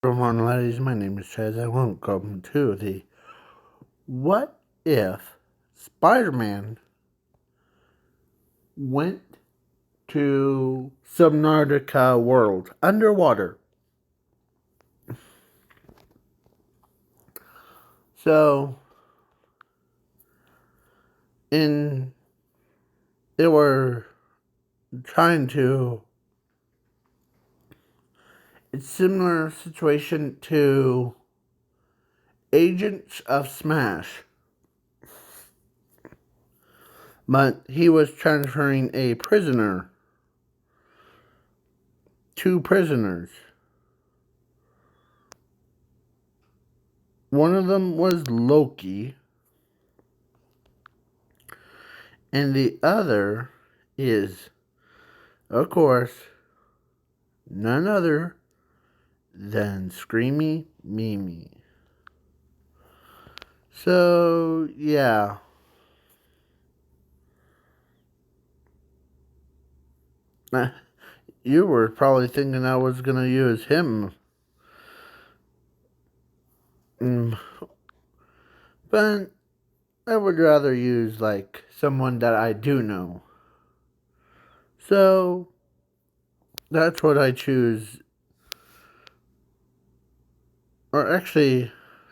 Good morning, ladies. My name is Chaz, and welcome to the What If Spider-Man went to subnautica world underwater. So, in they were trying to. It's similar situation to Agents of Smash, but he was transferring a prisoner, two prisoners. One of them was Loki, and the other is, of course, none other than Screamy Mimi. So, yeah. You were probably thinking I was going to use him. But I would rather use, like, someone that I do know. So, that's what I choose. Or actually,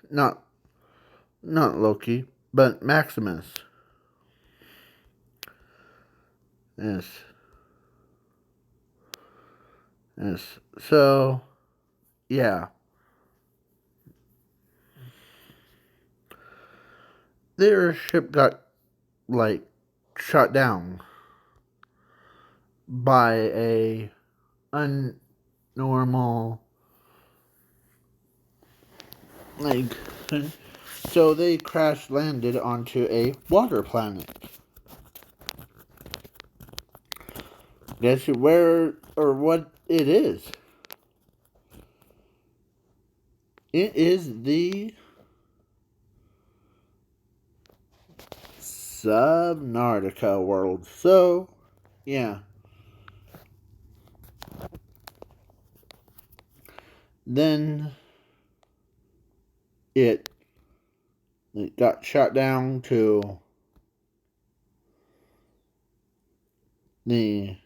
not Loki, but Maximus. Yes. Yes. So, yeah. Their ship got, like, shot down by a unnormal, like, so they crash landed onto a water planet. Guess where or what it is? It is the subnautica world. So, yeah. Then it got shot down to the,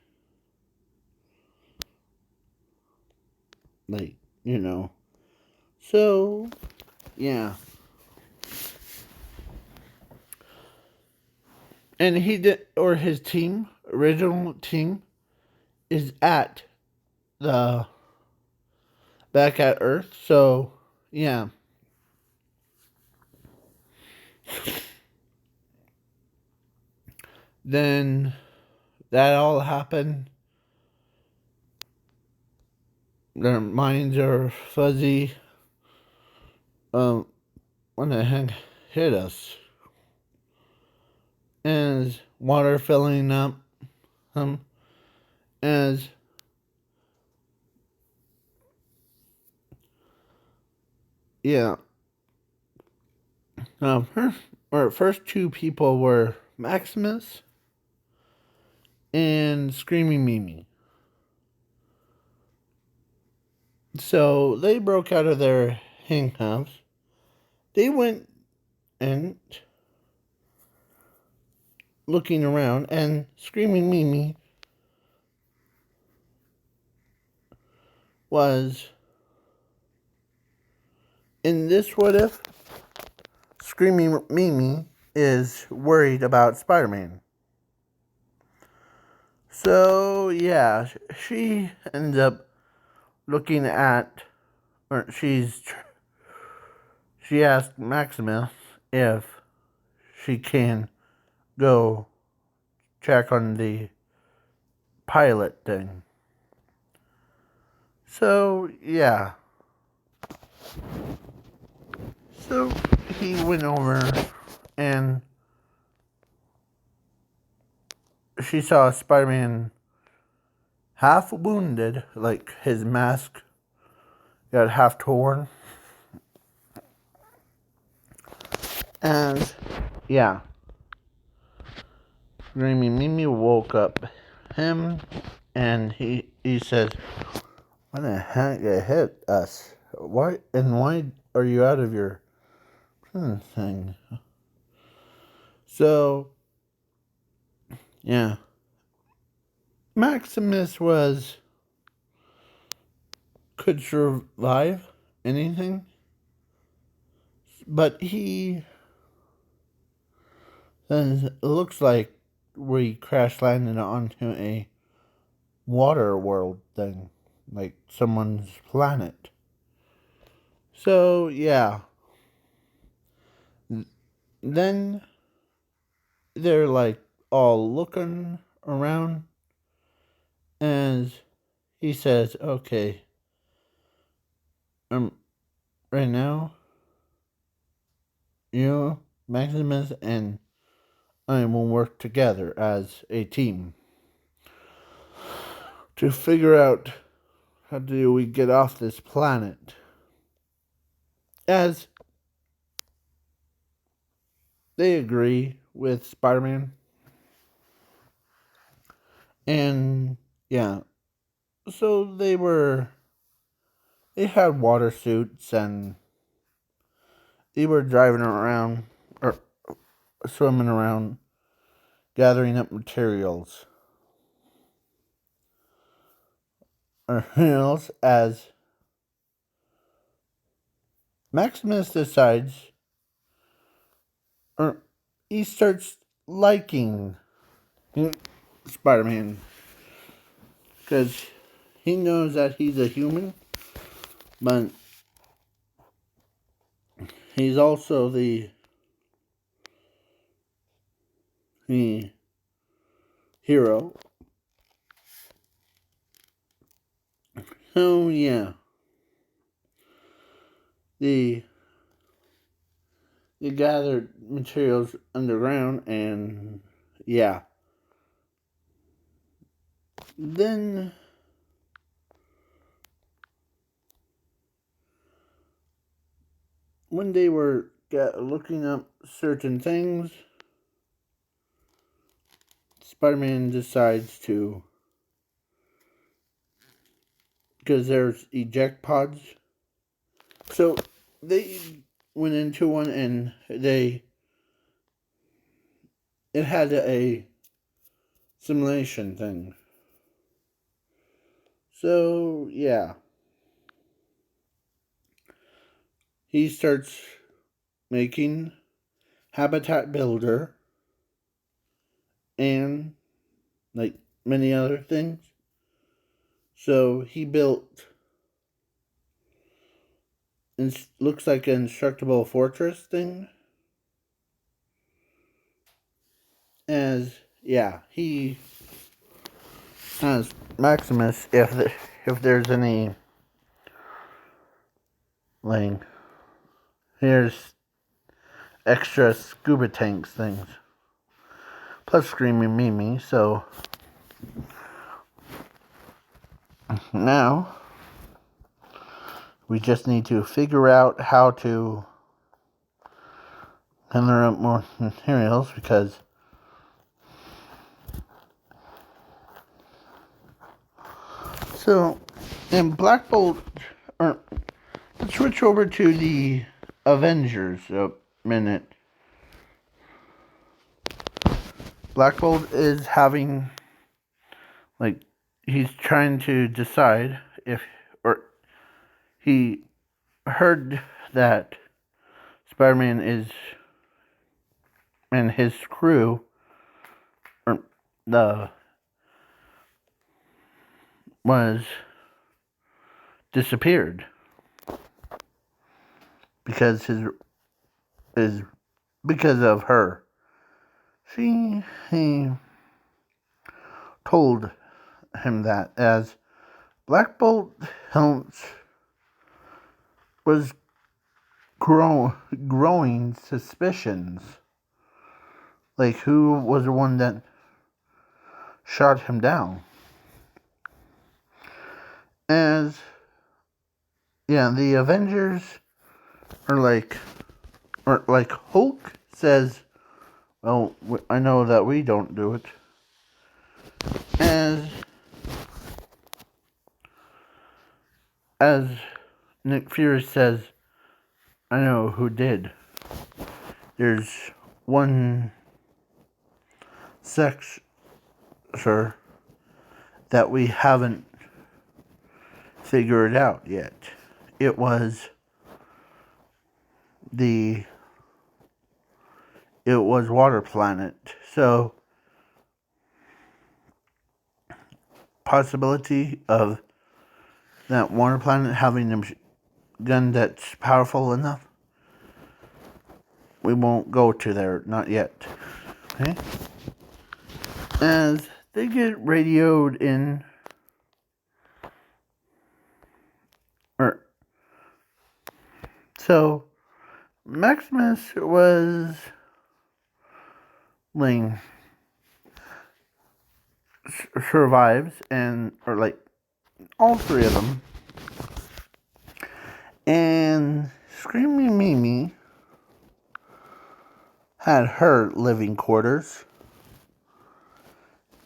like, you know. So, yeah. And he did, or his team, original team, is at the back at Earth. So, yeah. Then that all happened. Their minds are fuzzy. When the heck hit us? As water filling up, as yeah. First two people were Maximus and Screaming Mimi. So they broke out of their handcuffs. They went and looking around, and Screaming Mimi was in this what if. Screaming Mimi is worried about Spider-Man. So, yeah, she ends up looking at, or she asked Maximus if she can go check on the pilot thing. So, yeah. So, he went over and she saw Spider-Man half wounded, like his mask got half torn. And, yeah. Screaming Mimi woke up him, and he says, "What the heck hit us?" why are you out of your thing? So, yeah. Maximus could survive anything, but he then it looks like we crash landed onto a water world thing, like someone's planet. So yeah, then they're like all looking around, and he says, "Okay, right now, you, Maximus, and I will work together as a team to figure out how do we get off this planet." As they agree with Spider-Man, and yeah, so they had water suits and they were driving around or swimming around, gathering up materials. Materials as Maximus decides, or he starts liking Spider-Man because he knows that he's a human, but he's also the hero. So yeah, the they gathered materials underground, and yeah, then when they were looking up certain things, Spider-Man decides to, because there's eject pods. So they went into one and it had a simulation thing. So yeah, he starts making habitat builder and like many other things. So he built, it looks like an indestructible fortress thing. As yeah, he has Maximus. If there's any like here's extra scuba tanks things, plus Screaming Mimi. So now we just need to figure out how to gather up more materials because so in Black Bolt, or let's switch over to the Avengers a minute. Black Bolt is having like he's trying to decide if or he heard that Spider-Man is and his crew or the was disappeared because his is because of her. He told him that as Black Bolt Helms was growing suspicions, like who was the one that shot him down. As yeah, the Avengers are like, or like Hulk says, well, I know that we don't do it. As Nick Fury says, I know who did. There's one sex, sir, that we haven't figured out yet. It was Water Planet. So, possibility of that Water Planet having a gun that's powerful enough, we won't go to there, not yet. Okay? As they get radioed in, so Maximus was Ling survives, or like all three of them, and Screaming Mimi had her living quarters,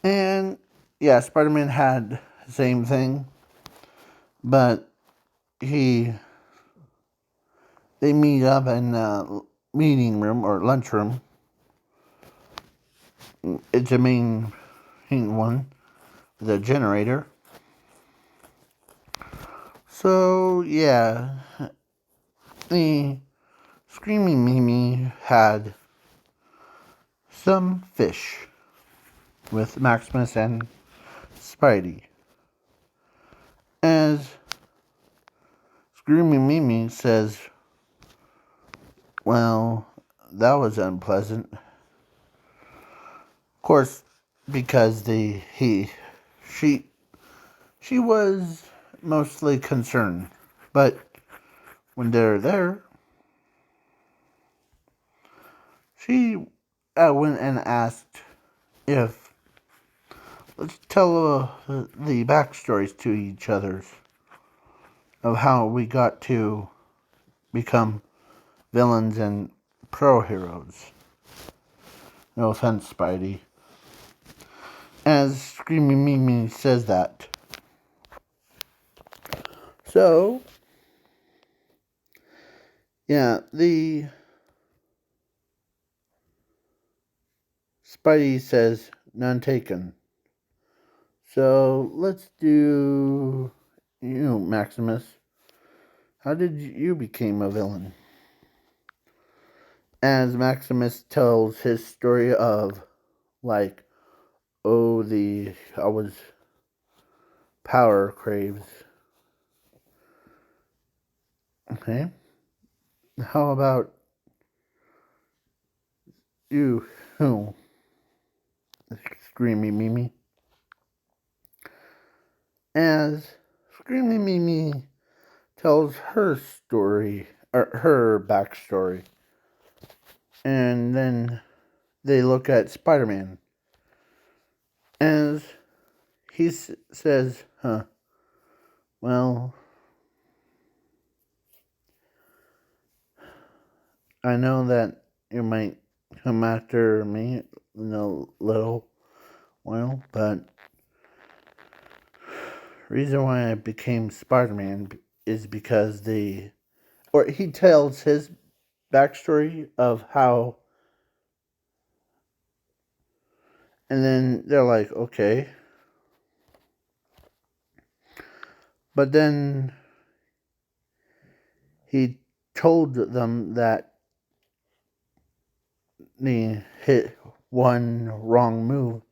and yeah, Spider-Man had the same thing, but they meet up in a meeting room or lunchroom. It's a main one, the generator. So yeah, the Screaming Mimi had some fish with Maximus and Spidey. As Screaming Mimi says, well, that was unpleasant. Of course, because she was mostly concerned. But when they're there, she went and asked if, let's tell the backstories to each other of how we got to become villains and pro heroes. No offense, Spidey. As Screaming Mimi says that. So, yeah, the Spidey says none taken. So let's do Maximus. How did you become a villain? As Maximus tells his story of like, I was power craves. Okay. How about you? Who? Screaming Mimi. As Screaming Mimi tells her story, or her backstory. And then they look at Spider-Man. As he says, well, I know that you might come after me in a little while, but the reason why I became Spider-Man is because he tells his backstory of how, and then they're like, okay. But then he told them that the hit one wrong move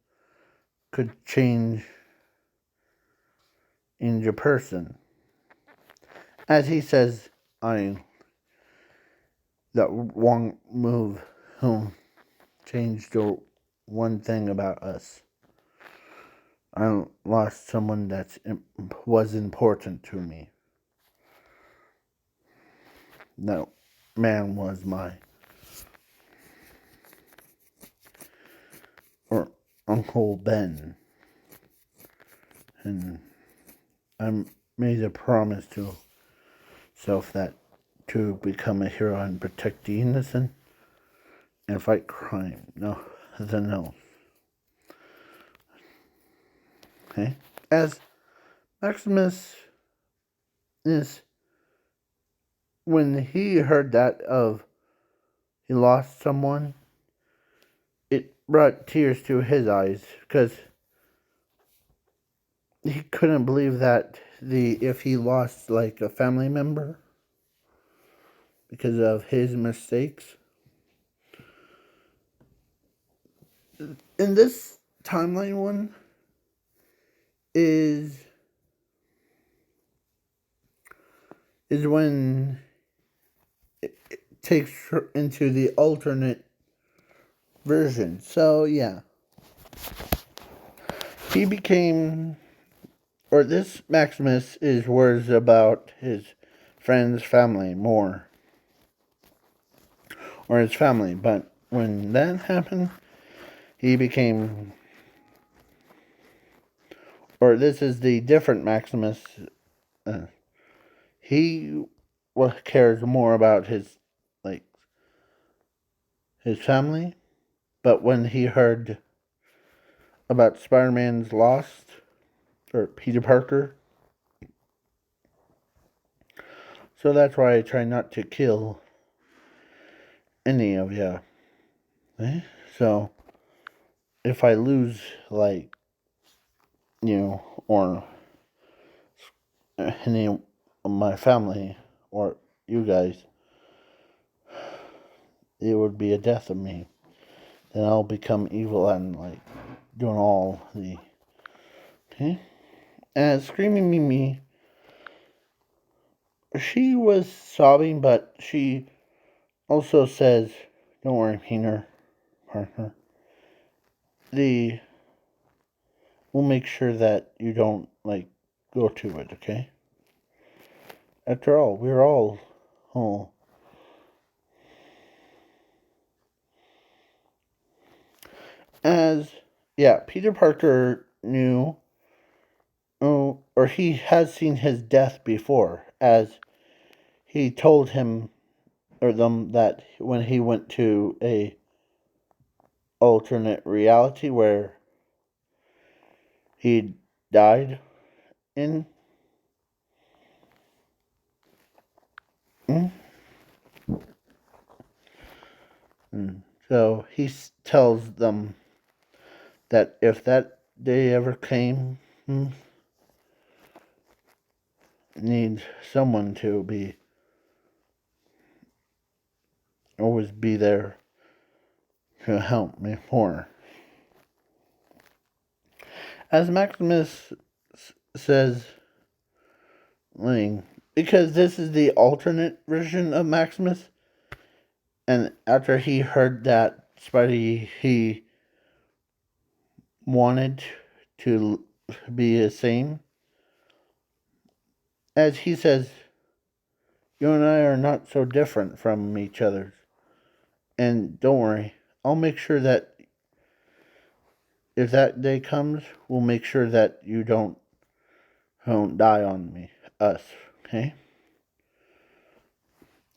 could change in a person. As he says, that wrong move changed the one thing about us. I lost someone that was important to me. That man was or Uncle Ben. And I made a promise to self that to become a hero and protect the innocent and fight crime. Nothing else. Okay? As Maximus is when he heard that of he lost someone, it brought tears to his eyes because he couldn't believe that if he lost like a family member because of his mistakes. In this timeline one is when it takes her into the alternate version. So yeah, he became, or this Maximus is words about his friend's family more, or his family. But when that happened, he became, or this is the different Maximus. Uh, he cares more about like his family. But when he heard about Spider-Man's lost, or Peter Parker, so that's why I try not to kill any of you. Eh? So if I lose, like, or any of my family or you guys, it would be a death of me. Then I'll become evil and like doing all the okay. And Screaming Mimi, she was sobbing, but she also says, "Don't worry, Peter Parker. The we'll make sure that you don't like go to it, okay? After all, we're all oh." As yeah, Peter Parker knew, or he has seen his death before, as he told him or them that when he went to a alternate reality where he died in. Mm. So he tells them that if that day ever came, need someone to always be there to help me more. As Maximus says, Ling, because this is the alternate version of Maximus, and after he heard that Spidey, he wanted to be the same. As he says, you and I are not so different from each other. And don't worry, I'll make sure that if that day comes, we'll make sure that you don't die on me, us, okay?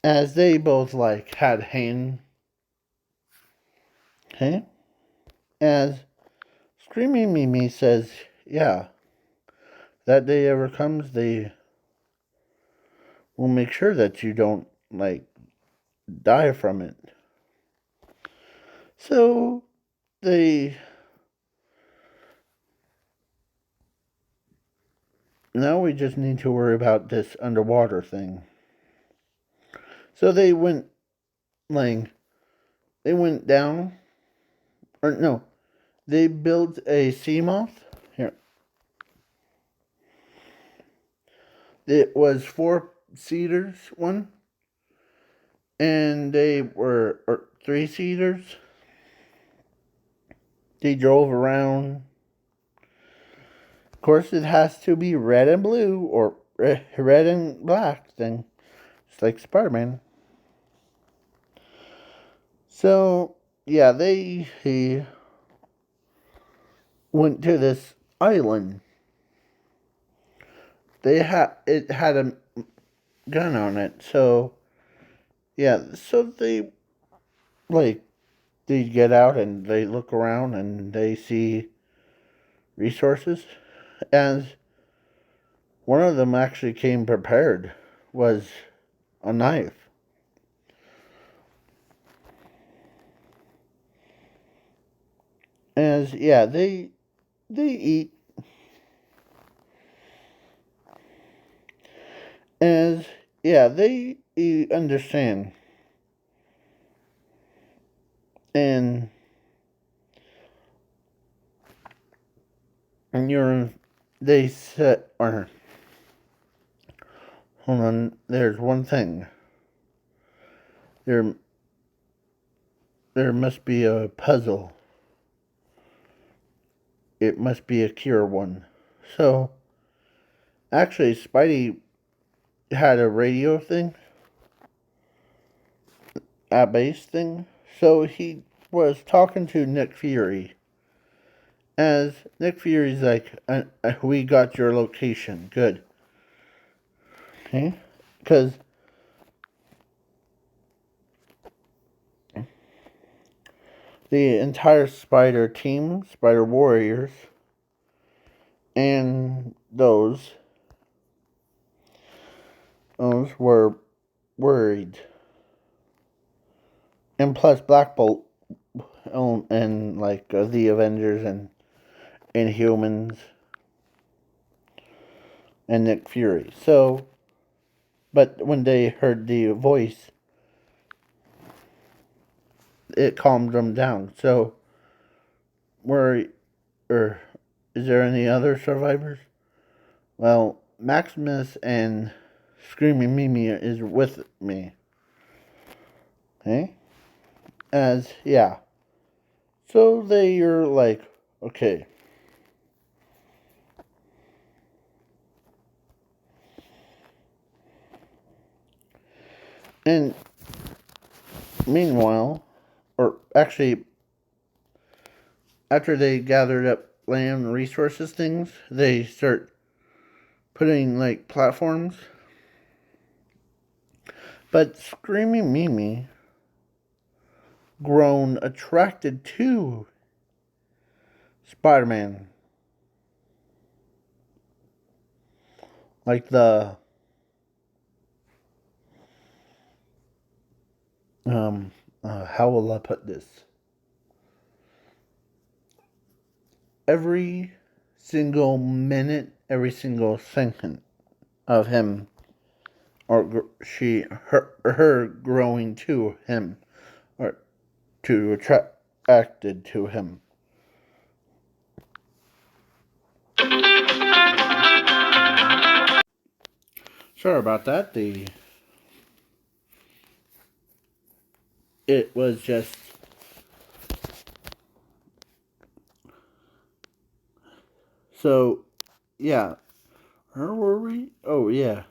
As they both like had hand, okay? As Screaming Mimi says, yeah, that day ever comes, they will make sure that you don't like die from it. So they now we just need to worry about this underwater thing. So they went like they went down, or no, they built a sea moth. Here, it was 4-seaters one, and they were or 3-seaters. They drove around. Of course, it has to be red and blue or red and black. Then it's like Spider-Man. So yeah, he went to this island. It had a gun on it. So yeah, so like they get out and they look around and they see resources. As one of them actually came prepared was a knife. As yeah, they eat as yeah, they understand. And you're they said or hold on, there's one thing. There there must be a puzzle. It must be a cure one. So actually Spidey had a radio thing, a bass thing. So he was talking to Nick Fury. As Nick Fury's like, we got your location. Good. Okay? Because the entire Spider team, Spider Warriors, and those were worried. And plus Black Bolt, and like the Avengers and Inhumans and Nick Fury. So, but when they heard the voice, it calmed them down. So, is there any other survivors? Well, Maximus and Screaming Mimi is with me. Okay? Yeah. So they are like, okay. And meanwhile, or actually, after they gathered up land resources things, they start putting like platforms. But Screaming Mimi grown attracted to Spider-Man. Like how will I put this? Every single minute, every single second of him or her growing to him or to attracted to him. Sorry about that. It was just so yeah. Where were we? Oh yeah,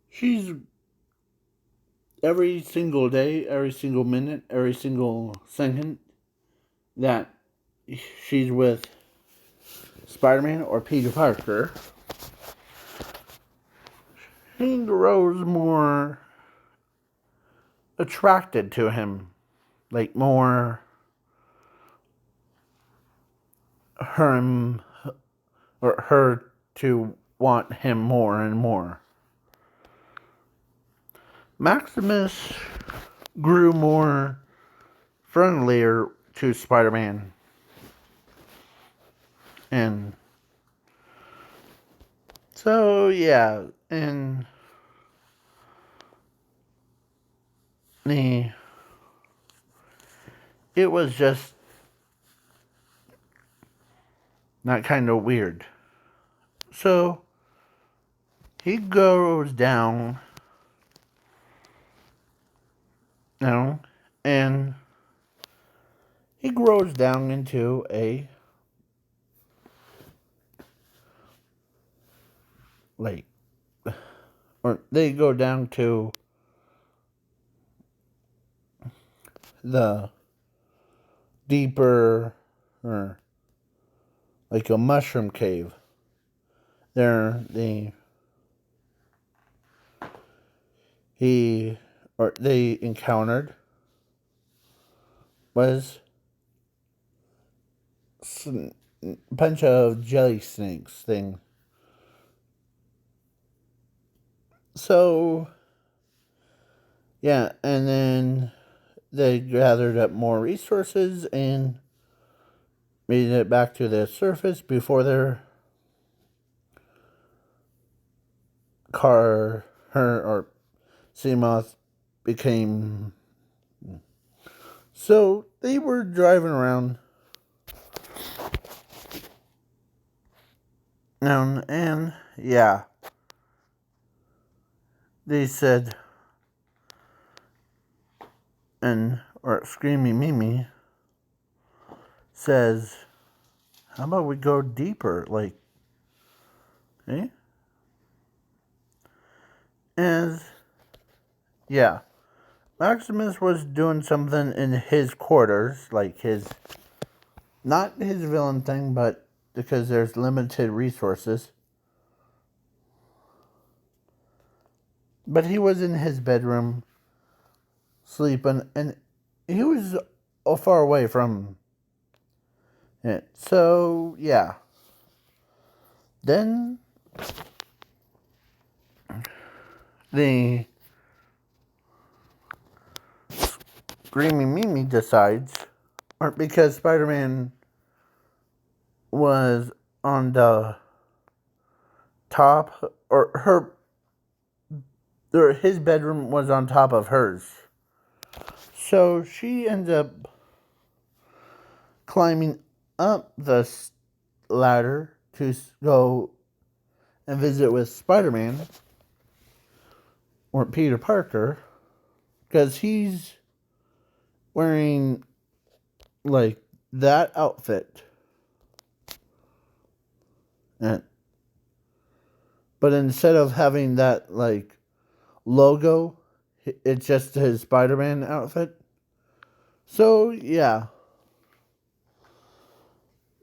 she's every single day, every single minute, every single second that she's with Spider-Man or Peter Parker, he grows more attracted to him, like more him or her to want him more and more. Maximus grew more friendlier to Spider-Man, and so yeah, and the it was just not kind of weird. So he goes down, you know, and he grows down into a like, or they go down to the deeper, or like a mushroom cave. There, they encountered was a bunch of jelly snakes thing, So, yeah, and then they gathered up more resources and made it back to the surface before their car, her, or Seamoth became. So they were driving around, and yeah, they said, or Screamy Mimi says, how about we go deeper? Like, eh? And yeah, Maximus was doing something in his quarters, like not his villain thing, but because there's limited resources. But he was in his bedroom sleeping, and he was far away from it. So, yeah. Then the Screaming Mimi decides, or because Spider-Man was on the top, or his bedroom was on top of hers. So she ends up climbing up the ladder to go and visit with Spider-Man, or Peter Parker, because he's wearing like that outfit. And, but instead of having that like logo, it's just his Spider-Man outfit. So yeah.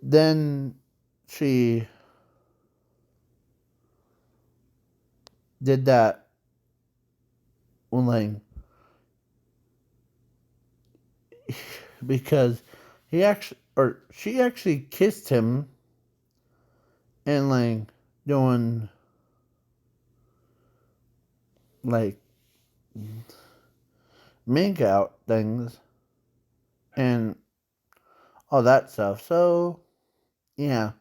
Then she did that when like because she actually kissed him and like doing like make out things and all that stuff. So yeah,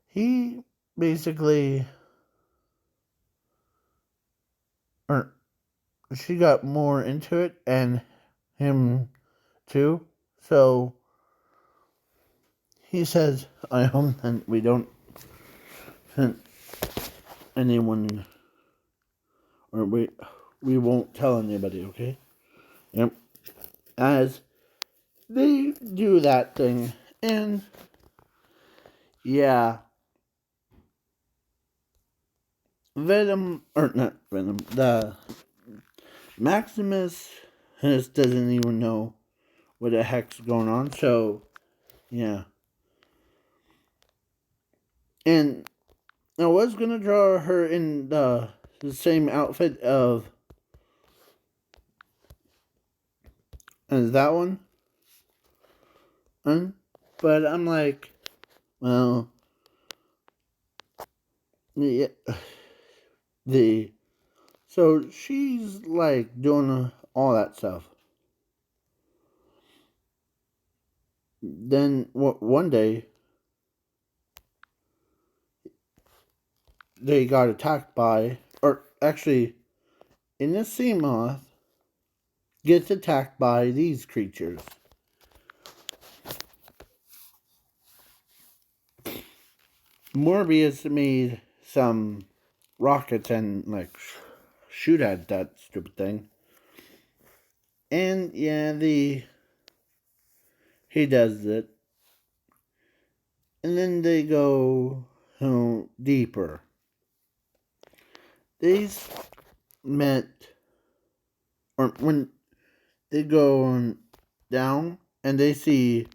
he basically, or she got more into it and him too. So he says, I hope that we don't hurt anyone, or we won't tell anybody, okay? Yep. As they do that thing, and yeah, Venom, or not Venom, the Maximus just doesn't even know what the heck's going on, so yeah. And I was gonna draw her in the same outfit as that one, but I'm like, well, yeah, so she's like doing all that stuff. Then one day they got attacked by, or actually, in the sea moth gets attacked by these creatures. Morbius made some rockets and like shoot at that stupid thing. And yeah, he does it. And then they go deeper. They met, or when they go down and they see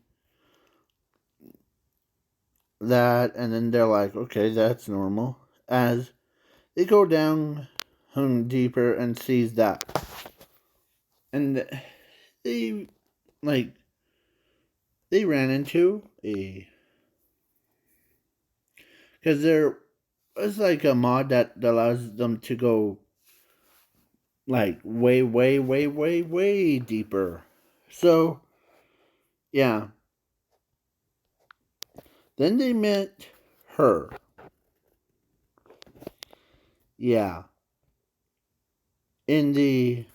that, and then they're like, okay, that's normal. As they go down deeper and sees that. And they, like, they ran into because there was like a mod that allows them to go like way, way, way, way, way deeper. So, yeah. Then they met her. Yeah. In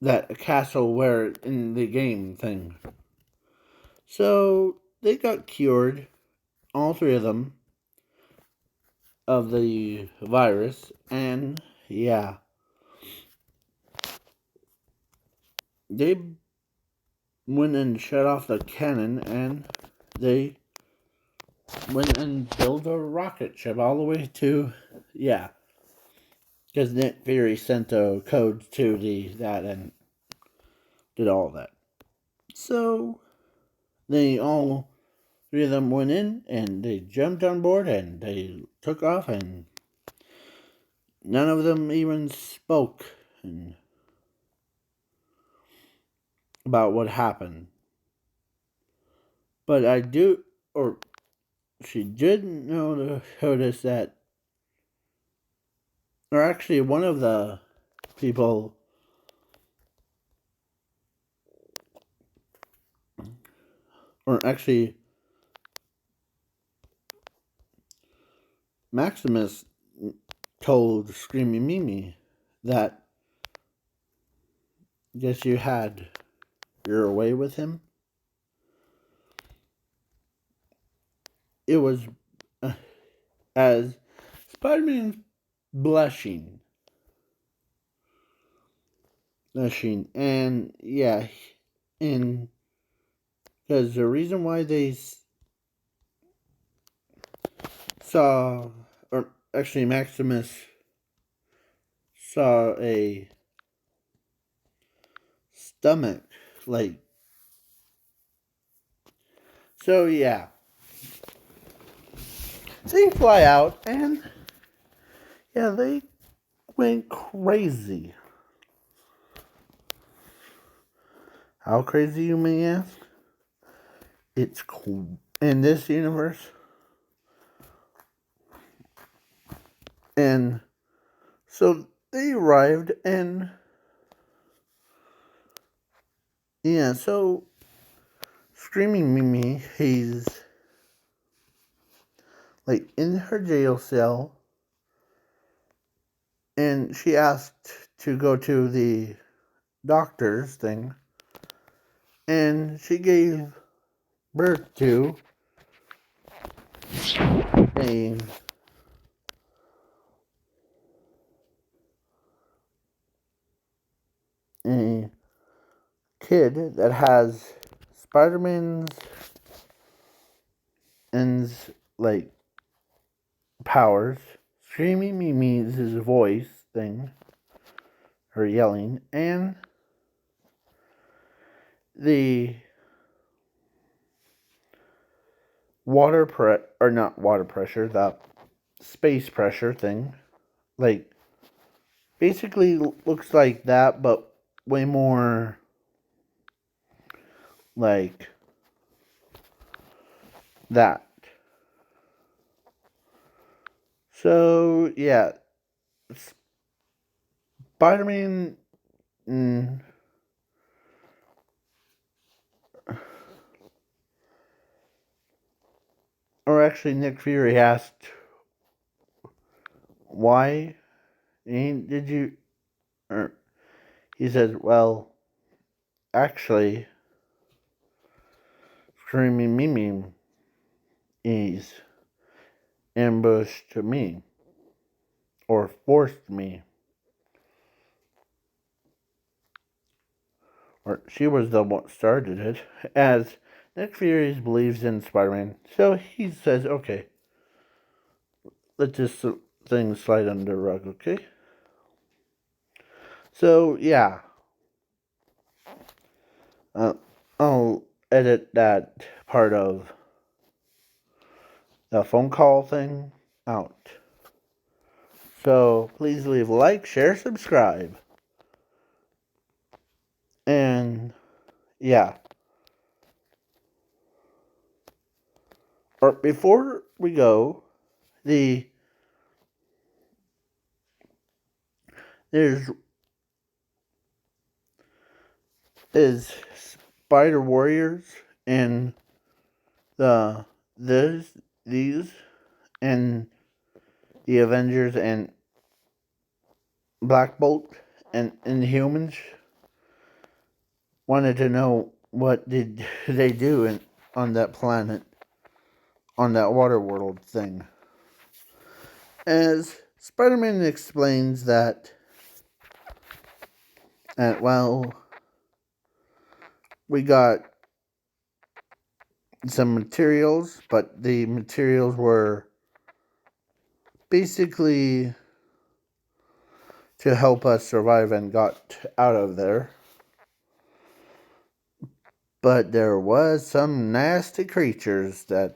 that castle where in the game thing. So they got cured, all three of them, of the virus, and yeah, they went and shut off the cannon, and they went and built a rocket ship all the way to, yeah, because Nick Fury sent the code to that and did all that. So they all three of them went in and they jumped on board and they took off, and none of them even spoke about what happened. But I do, or she did notice that, or actually one of the people, or actually Maximus told Screamy Mimi that, guess you had your way with him. It was as Spider-Man blushing, and yeah, and because the reason why they saw, or actually Maximus saw a stomach, like, so yeah, they fly out and yeah, they went crazy. How crazy, you may ask? It's cool. In this universe, and so they arrived, and yeah, so Screaming Mimi, he's like in her jail cell, and she asked to go to the doctor's thing, and she gave birth to a a kid that has Spider-Man's and like powers. Screaming Mimi's his voice thing, her yelling, and the or not water pressure, the space pressure thing, like basically looks like that, but way more like that. So yeah, Spider-Man, or actually Nick Fury asked, "Why did you?" Or he said, "Well, actually, Screaming Mimi is ambushed me or forced me, or she was the one started it." As Nick Fury believes in Spider-Man, so he says, "Okay, let this thing slide under the rug, okay?" So yeah, uh, I'll edit that part of the phone call thing out. So please leave a like, share, subscribe, and yeah. Or before we go, the There's is spider warriors and the this these and the Avengers and Black Bolt and humans wanted to know what did they do on that planet, on that water world thing. As Spider-Man explains that, well, we got some materials, but the materials were basically to help us survive and got out of there. But there was some nasty creatures that,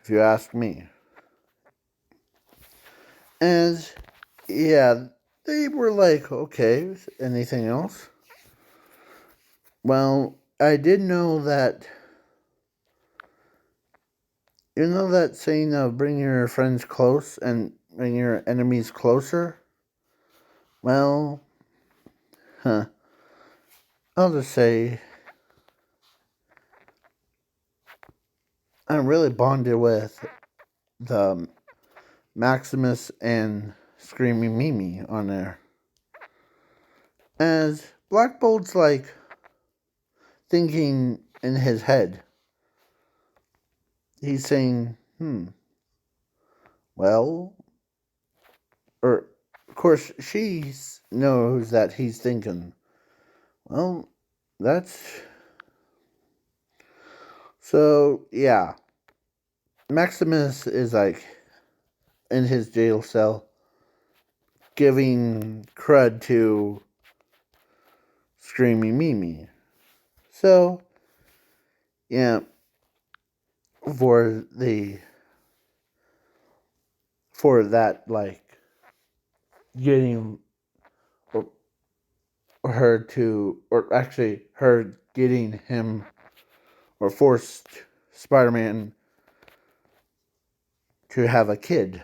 if you ask me. And yeah, they were like, okay, anything else? Well, I did know that, you know that saying of bring your friends close and bring your enemies closer? Well, I'll just say I'm really bonded with the Maximus and Screaming Mimi on there. As Black Bolt's like thinking in his head, he's saying, well, or of course she knows that he's thinking, well, that's so yeah. Maximus is like in his jail cell giving crud to Screaming Mimi. So yeah, for the for that like getting her to, or actually her getting him, or forced Spider-Man to have a kid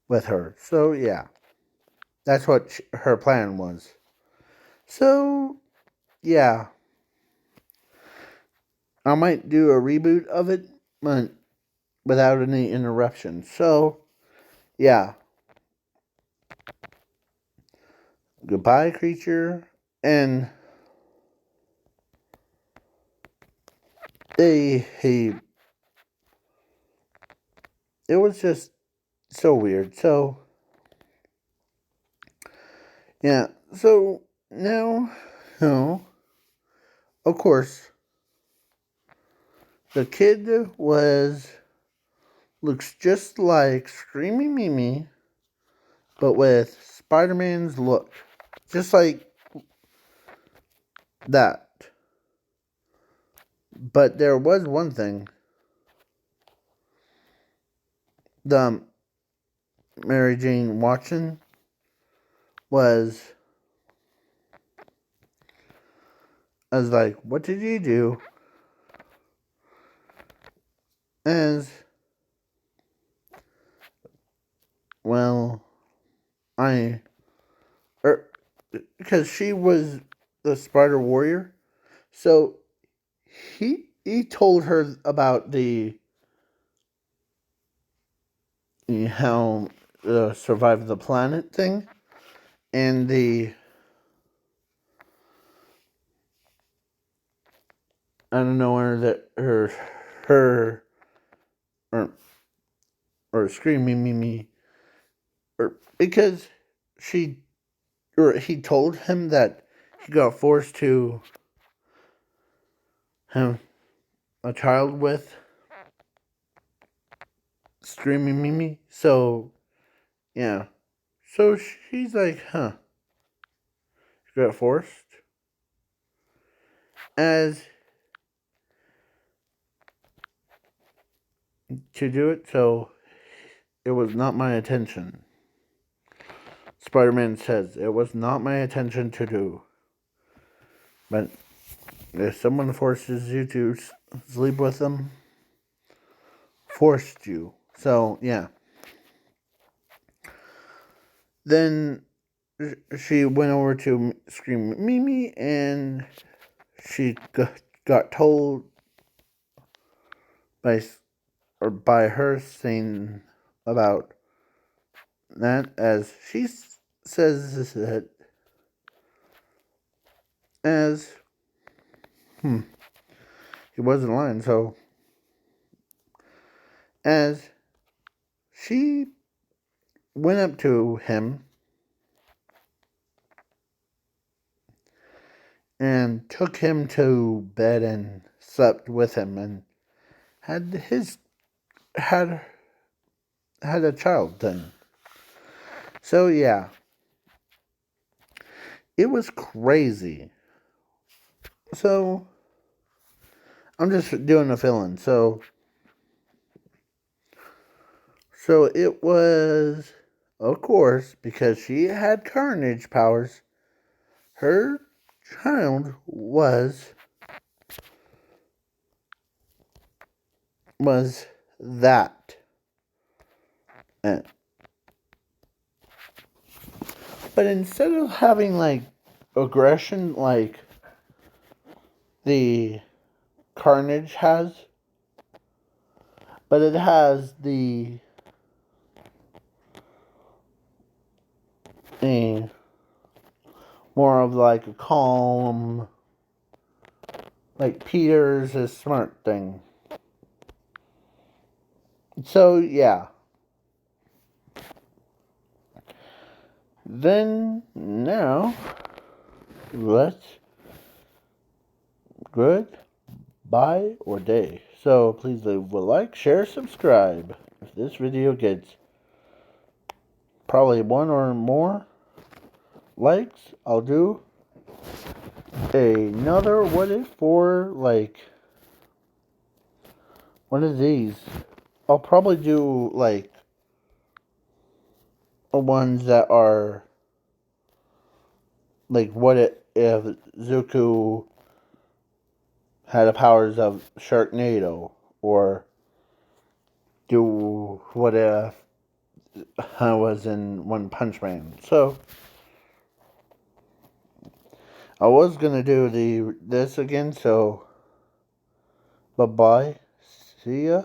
with her. So yeah, that's what her plan was. So yeah, I might do a reboot of it, but without any interruptions. So yeah, goodbye, creature, and he it was just so weird. So yeah, so now, no, of course, the kid looks just like Screaming Mimi, but with Spider-Man's look, just like that. But there was one thing: the Mary Jane Watson was. I was like, "What did you do?" As well, I, because she was the Spider Warrior, so he told her about the how survive the planet thing and the, I don't know where that her or Screaming Mimi, or because she, or he told him that he got forced to have a child with Screaming Mimi. So yeah, so she's like, she got forced as to do it. So it was not my intention. Spider-Man says it was not my intention to do, but if someone forces you to sleep with them, forced you. So yeah, then she went over to scream Mimi, and she got told by her saying about that, as she says that as he wasn't lying. So as she went up to him and took him to bed and slept with him and had had a child then. So yeah, it was crazy. So I'm just doing a fill-in. So it was, of course, because she had carnage powers. Her child was that. And, but instead of having like aggression like the carnage has, but it has a more of like a calm, like Peter's a smart thing. So yeah. Then now let's good bye or day. So please leave a like, share, subscribe. If this video gets probably one or more likes, I'll do another what if for like one of these. I'll probably do like ones that are like what if Zuko had the powers of Sharknado, or do what if I was in One Punch Man. So I was gonna do this again, so bye bye. See ya.